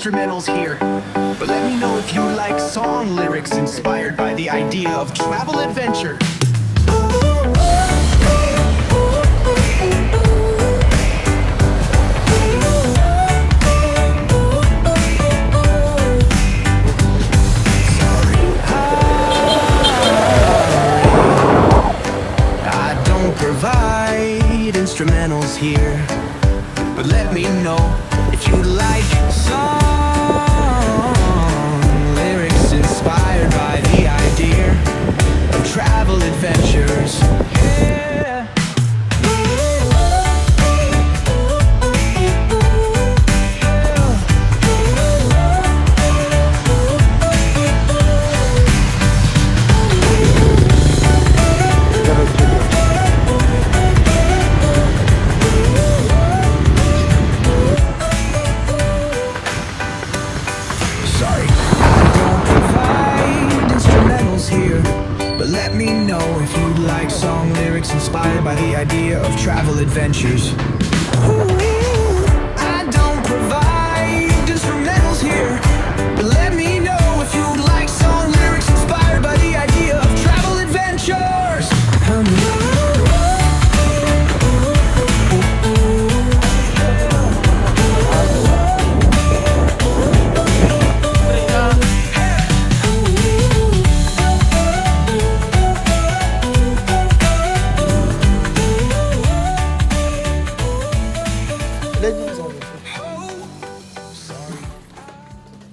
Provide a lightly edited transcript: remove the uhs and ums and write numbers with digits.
instrumentals here, but let me know if you like song lyrics inspired by the idea of travel adventure. I don't provide instrumentals here, but let me know if you like song lyrics inspired by the idea of travel adventures. Yeah. Sorry, I don't provide instrumentals here, but let me know if you'd like song lyrics inspired by the idea of travel adventures. Ooh,